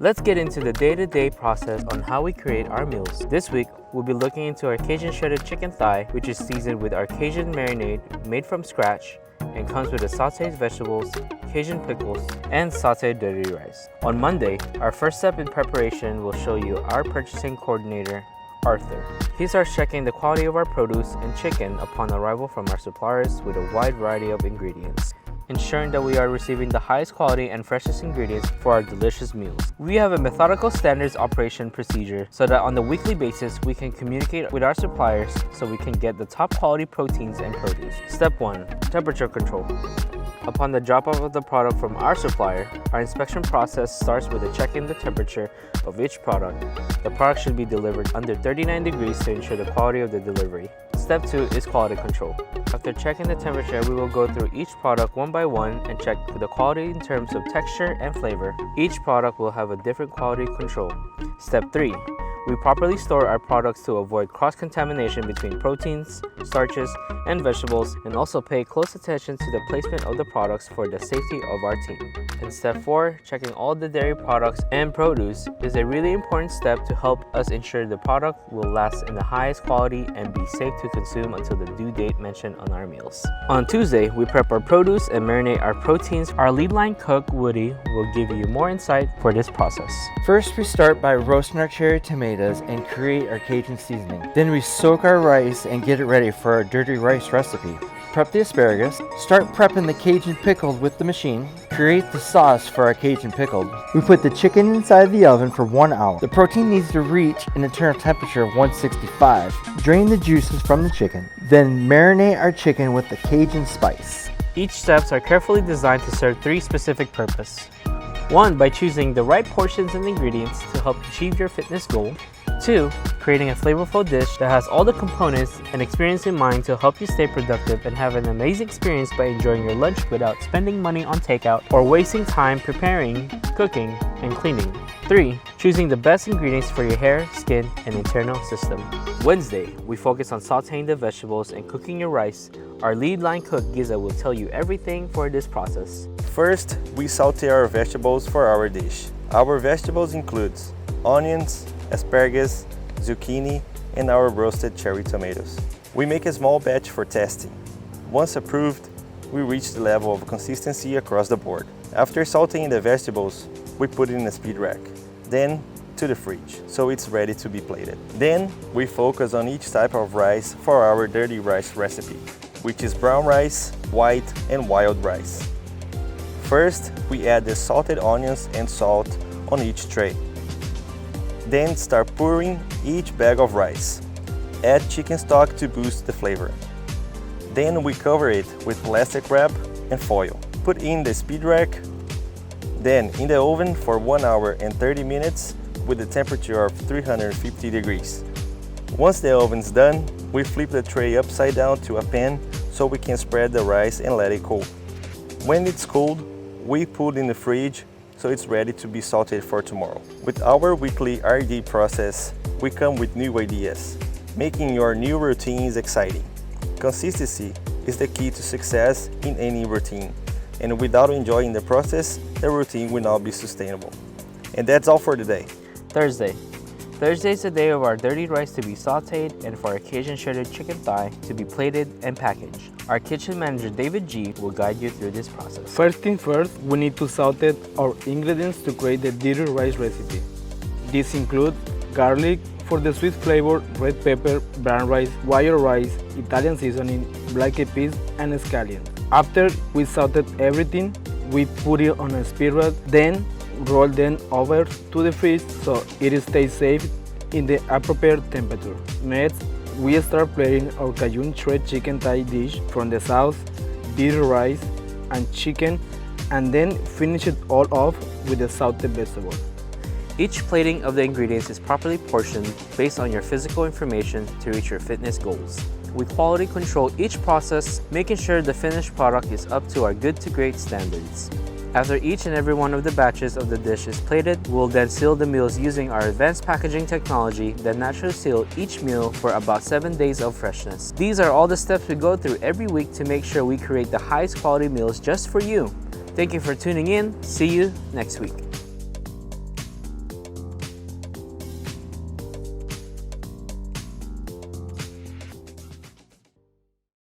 Let's get into the day-to-day process on how we create our meals. This week, we'll be looking into our Cajun shredded chicken thigh, which is seasoned with our Cajun marinade made from scratch and comes with the sauteed vegetables, Cajun pickles, and sauteed dirty rice. On Monday, our first step in preparation will show you our purchasing coordinator, Arthur. He starts checking the quality of our produce and chicken upon arrival from our suppliers with a wide variety of ingredients, ensuring that we are receiving the highest quality and freshest ingredients for our delicious meals. We have a methodical standards operation procedure so that on the weekly basis we can communicate with our suppliers so we can get the top quality proteins and produce. Step 1. Temperature control. Upon the drop-off of the product from our supplier, our inspection process starts with checking the temperature of each product. The product should be delivered under 39 degrees to ensure the quality of the delivery. Step 2 is quality control. After checking the temperature, we will go through each product one by one and check the quality in terms of texture and flavor. Each product will have a different quality control. Step 3. We properly store our products to avoid cross-contamination between proteins, starches, and vegetables, and also pay close attention to the placement of the products for the safety of our team. And step 4, checking all the dairy products and produce is a really important step to help us ensure the product will last in the highest quality and be safe to consume until the due date mentioned on our meals. On Tuesday, we prep our produce and marinate our proteins. Our lead line cook, Woody, will give you more insight for this process. First, we start by roasting our cherry tomatoes and create our Cajun seasoning. Then we soak our rice and get it ready for our dirty rice recipe. Prep the asparagus, start prepping the Cajun pickled with the machine, create the sauce for our Cajun pickled. We put the chicken inside the oven for 1 hour. The protein needs to reach an internal temperature of 165. Drain the juices from the chicken, then marinate our chicken with the Cajun spice. Each steps are carefully designed to serve 3 specific purposes. 1. By choosing the right portions and ingredients to help achieve your fitness goal. 2. Creating a flavorful dish that has all the components and experience in mind to help you stay productive and have an amazing experience by enjoying your lunch without spending money on takeout or wasting time preparing, cooking, and cleaning. 3. Choosing the best ingredients for your hair, skin, and internal system. Wednesday, we focus on sauteing the vegetables and cooking your rice. Our lead line cook, Giza, will tell you everything for this process. First, we saute our vegetables for our dish. Our vegetables include onions, asparagus, zucchini, and our roasted cherry tomatoes. We make a small batch for testing. Once approved, we reach the level of consistency across the board. After sauteing the vegetables, we put it in a speed rack, then to the fridge, so it's ready to be plated. Then we focus on each type of rice for our dirty rice recipe, which is brown rice, white, and wild rice. First, we add the salted onions and salt on each tray. Then start pouring each bag of rice. Add chicken stock to boost the flavor. Then we cover it with plastic wrap and foil. Put in the speed rack, then in the oven for 1 hour and 30 minutes with a temperature of 350 degrees. Once the oven's done, we flip the tray upside down to a pan so we can spread the rice and let it cool. When it's cooled, we put it in the fridge so it's ready to be salted for tomorrow. With our weekly R&D process, we come with new ideas, making your new routines exciting. Consistency is the key to success in any routine, and without enjoying the process, the routine will not be sustainable. And that's all for today. Thursday. Thursday is the day of our dirty rice to be sauteed and for our Cajun shredded chicken thigh to be plated and packaged. Our kitchen manager David G will guide you through this process. First thing first, we need to saute our ingredients to create the dirty rice recipe. These include garlic for the sweet flavor, red pepper, brown rice, white rice, Italian seasoning, black eyed peas, and scallions. After we sauteed everything, we put it on a speed rack, then roll them over to the fridge so it stays safe in the appropriate temperature. Next, we start plating our Cajun shredded chicken thigh dish from the sauce, dirty rice, and chicken, and then finish it all off with the sauteed vegetables. Each plating of the ingredients is properly portioned based on your physical information to reach your fitness goals. We quality control each process, making sure the finished product is up to our good to great standards. After each and every one of the batches of the dish is plated, we'll then seal the meals using our advanced packaging technology that naturally seal each meal for about 7 days of freshness. These are all the steps we go through every week to make sure we create the highest quality meals just for you. Thank you for tuning in. See you next week.